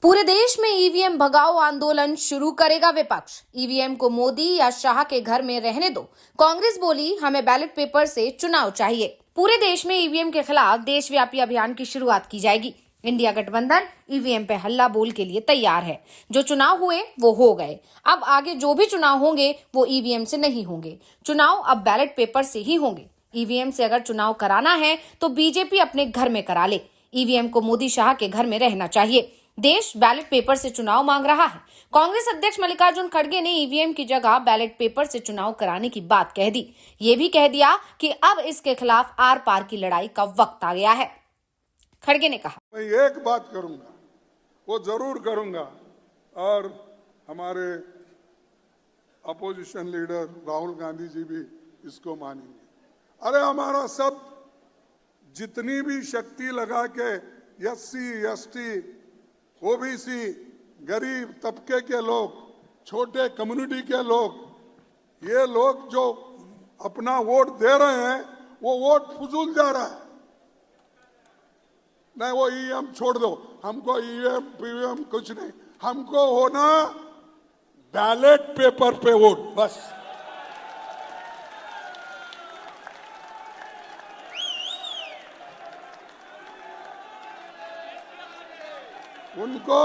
पूरे देश में ईवीएम भगाओ आंदोलन शुरू करेगा विपक्ष। ईवीएम को मोदी या शाह के घर में रहने दो। कांग्रेस बोली, हमें बैलेट पेपर से चुनाव चाहिए। पूरे देश में ईवीएम के खिलाफ देशव्यापी अभियान की शुरुआत की जाएगी। इंडिया गठबंधन ईवीएम पे हल्ला बोल के लिए तैयार है। जो चुनाव हुए वो हो गए, अब आगे जो भी चुनाव होंगे वो ईवीएम से नहीं होंगे। चुनाव अब बैलेट पेपर से ही होंगे। ईवीएम से अगर चुनाव कराना है तो बीजेपी अपने घर में करा ले। ईवीएम को मोदी शाह के घर में रहना चाहिए। देश बैलेट पेपर से चुनाव मांग रहा है। कांग्रेस अध्यक्ष मल्लिकार्जुन खड़गे ने ईवीएम की जगह बैलेट पेपर से चुनाव कराने की बात कह दी। ये भी कह दिया कि अब इसके खिलाफ आर पार की लड़ाई का वक्त आ गया है। खड़गे ने कहा, मैं एक बात करूंगा, वो जरूर करूंगा, और हमारे अपोजिशन लीडर राहुल गांधी जी भी इसको मानेंगे। अरे हमारा सब जितनी भी शक्ति लगा के एससी, एसटी, ओबीसी, गरीब तबके के लोग, छोटे कम्युनिटी के लोग, ये लोग जो अपना वोट दे रहे हैं वो वोट फजूल जा रहा है। नहीं, वो ईवीएम छोड़ दो, हमको ईवीएम पीवीएम कुछ नहीं, हमको होना बैलेट पेपर पे वोट, बस। उनको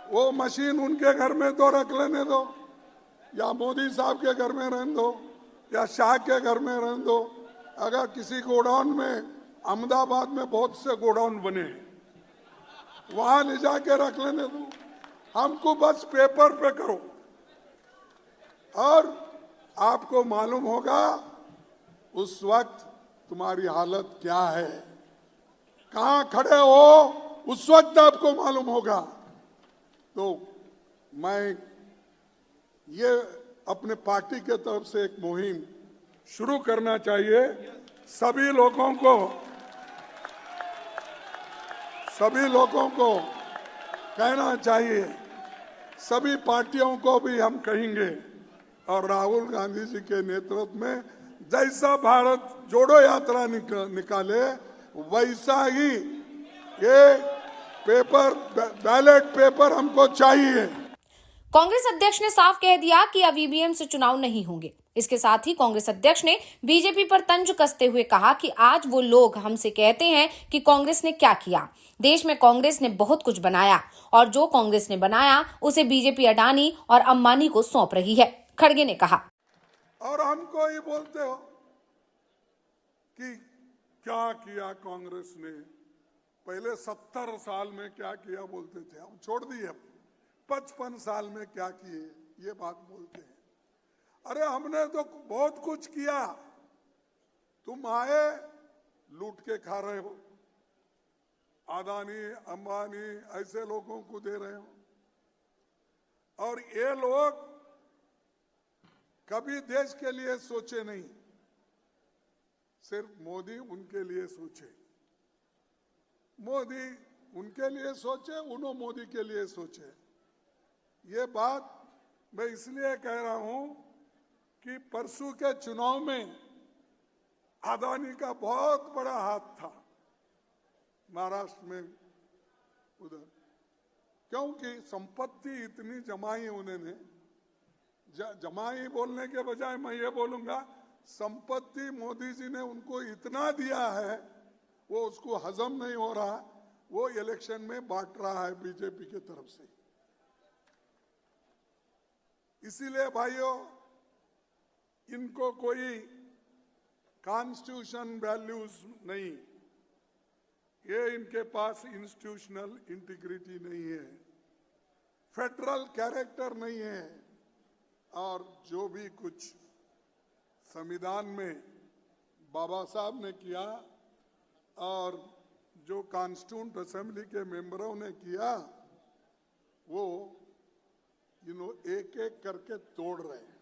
वो मशीन उनके घर में तो रख लेने दो, या मोदी साहब के घर में रहने दो, या शाह के घर में रहने दो। अगर किसी गोडाउन में, अहमदाबाद में बहुत से गोडाउन बने हैं, वहां ले जाके रख लेने दो, हमको बस पेपर पे करो। और आपको मालूम होगा उस वक्त तुम्हारी हालत क्या है, कहां खड़े हो, उस वक्त आपको मालूम होगा। तो मैं ये अपने पार्टी के तरफ से एक मुहिम शुरू करना चाहिए। सभी लोगों को कहना चाहिए, सभी पार्टियों को भी हम कहेंगे, और राहुल गांधी जी के नेतृत्व में जैसा भारत जोड़ो यात्रा निकाले वैसा ही ये पेपर, बैलेट पेपर हमको चाहिए। कांग्रेस अध्यक्ष ने साफ कह दिया कि अब ईवीएम से चुनाव नहीं होंगे। इसके साथ ही कांग्रेस अध्यक्ष ने बीजेपी पर तंज कसते हुए कहा कि आज वो लोग हमसे कहते हैं कि कांग्रेस ने क्या किया। देश में कांग्रेस ने बहुत कुछ बनाया, और जो कांग्रेस ने बनाया उसे बीजेपी अडानी और अंबानी को सौंप रही है। खड़गे ने कहा, और हमको ये बोलते हो कि क्या किया कांग्रेस ने, पहले 70 साल में क्या किया बोलते थे, हम छोड़ दिए। 55 साल में क्या किए, ये बात बोलते हैं। अरे हमने तो बहुत कुछ किया, तुम आए लूट के खा रहे हो, अदानी अंबानी ऐसे लोगों को दे रहे हो, और ये लोग कभी देश के लिए सोचे नहीं, सिर्फ मोदी उनके लिए सोचे, मोदी उनके लिए सोचे, उन्होंने मोदी के लिए सोचे। ये बात मैं इसलिए कह रहा हूं कि परसों के चुनाव में अदानी का बहुत बड़ा हाथ था महाराष्ट्र में उधर, क्योंकि संपत्ति इतनी जमाई उन्होंने, जमाई बोलने के बजाय मैं ये बोलूंगा, संपत्ति मोदी जी ने उनको इतना दिया है, वो उसको हजम नहीं हो रहा, वो इलेक्शन में बांट रहा है बीजेपी की तरफ से। इसीलिए भाइयों, इनको कोई कॉन्स्टिट्यूशन वैल्यूज नहीं, ये इनके पास इंस्टीट्यूशनल इंटीग्रिटी नहीं है, फेडरल कैरेक्टर नहीं है, और जो भी कुछ संविधान में बाबा साहब ने किया और जो कॉन्स्टिट्यूंट असेंबली के मेंबरों ने किया, वो एक एक करके तोड़ रहे हैं।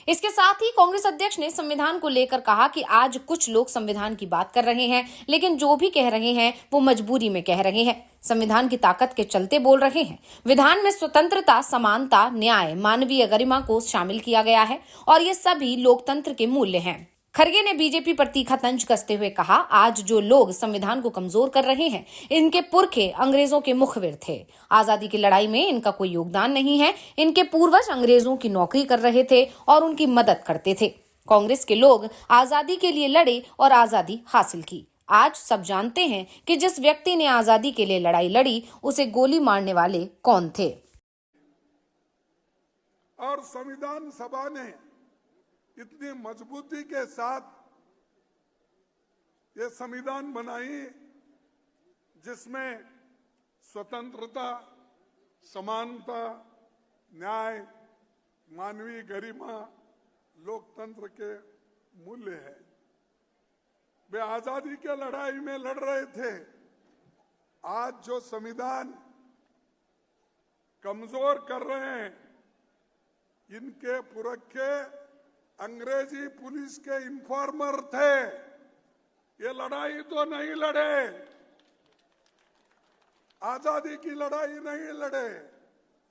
इसके साथ ही कांग्रेस अध्यक्ष ने संविधान को लेकर कहा कि आज कुछ लोग संविधान की बात कर रहे हैं, लेकिन जो भी कह रहे हैं वो मजबूरी में कह रहे हैं, संविधान की ताकत के चलते बोल रहे हैं। विधान में स्वतंत्रता, समानता, न्याय, मानवीय गरिमा को शामिल किया गया है, और ये सभी लोकतंत्र के मूल्य हैं। खड़गे ने बीजेपी पर तीखा तंज कसते हुए कहा, आज जो लोग संविधान को कमजोर कर रहे हैं, इनके पुरखे अंग्रेजों के मुखबिर थे। आजादी की लड़ाई में इनका कोई योगदान नहीं है। इनके पूर्वज अंग्रेजों की नौकरी कर रहे थे और उनकी मदद करते थे। कांग्रेस के लोग आजादी के लिए लड़े और आजादी हासिल की। आज सब जानते हैं कि जिस व्यक्ति ने आजादी के लिए लड़ाई लड़ी, उसे गोली मारने वाले कौन थे। और संविधान सभा ने इतनी मजबूती के साथ ये संविधान बनाई जिसमें स्वतंत्रता, समानता, न्याय, मानवीय गरिमा, लोकतंत्र के मूल्य है। वे आजादी के लड़ाई में लड़ रहे थे। आज जो संविधान कमजोर कर रहे हैं, इनके पुरखे अंग्रेजी पुलिस के इन्फॉर्मर थे। ये लड़ाई तो नहीं लड़े, आजादी की लड़ाई नहीं लड़े।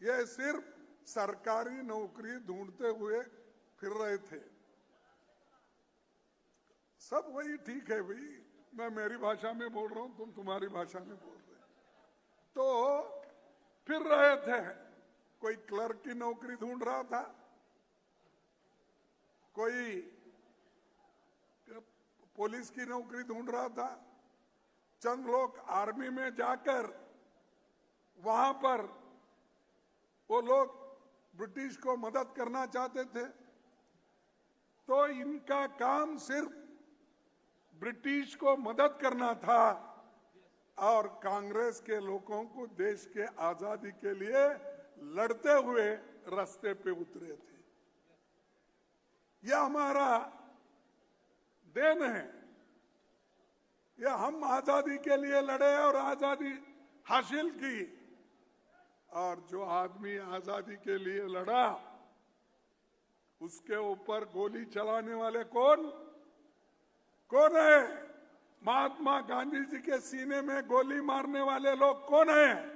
ये सिर्फ सरकारी नौकरी ढूंढते हुए फिर रहे थे। सब वही ठीक है भाई, मैं मेरी भाषा में बोल रहा हूं, तुम तुम्हारी भाषा में बोल रहे हो। तो फिर रहे थे। कोई क्लर्क की नौकरी ढूंढ रहा था, कोई पुलिस की नौकरी ढूंढ रहा था, चंद लोग आर्मी में जाकर वहां पर वो लोग ब्रिटिश को मदद करना चाहते थे। तो इनका काम सिर्फ ब्रिटिश को मदद करना था और कांग्रेस के लोगों को देश के आजादी के लिए लड़ते हुए रास्ते पे उतरे थे। यह हमारा देन है। यह हम आजादी के लिए लड़े और आजादी हासिल की। और जो आदमी आजादी के लिए लड़ा, उसके ऊपर गोली चलाने वाले कौन है? महात्मा गांधी जी के सीने में गोली मारने वाले लोग कौन हैं?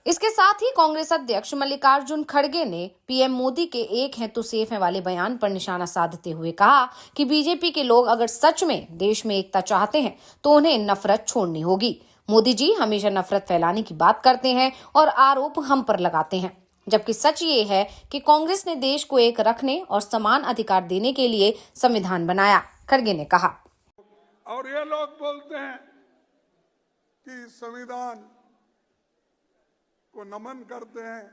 इसके साथ ही कांग्रेस अध्यक्ष मल्लिकार्जुन खड़गे ने पीएम मोदी के एक हैं तो सेफ हैं वाले बयान पर निशाना साधते हुए कहा कि बीजेपी के लोग अगर सच में देश में एकता चाहते हैं तो उन्हें नफरत छोड़नी होगी। मोदी जी हमेशा नफरत फैलाने की बात करते हैं और आरोप हम पर लगाते हैं, जबकि सच ये है कि कांग्रेस ने देश को एक रखने और समान अधिकार देने के लिए संविधान बनाया, खड़गे ने कहा। और ये लोग बोलते हैं कि संविधान को नमन करते हैं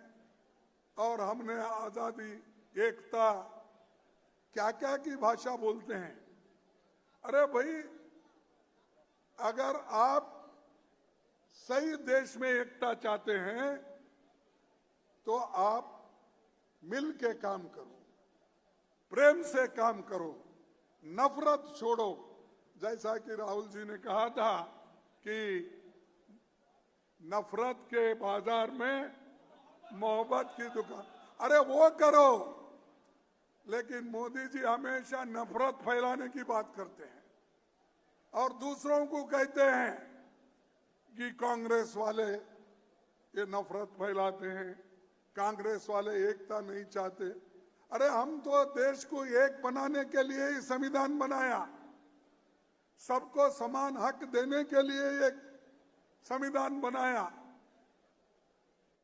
और हमने आजादी, एकता, क्या क्या की भाषा बोलते हैं। अरे भाई, अगर आप सही देश में एकता चाहते हैं तो आप मिल के काम करो, प्रेम से काम करो, नफरत छोड़ो। जैसा कि राहुल जी ने कहा था कि नफरत के बाजार में मोहब्बत की दुकान, अरे वो करो। लेकिन मोदी जी हमेशा नफरत फैलाने की बात करते हैं और दूसरों को कहते हैं कि कांग्रेस वाले ये नफरत फैलाते हैं, कांग्रेस वाले एकता नहीं चाहते। अरे हम तो देश को एक बनाने के लिए ही संविधान बनाया, सबको समान हक देने के लिए एक संविधान बनाया।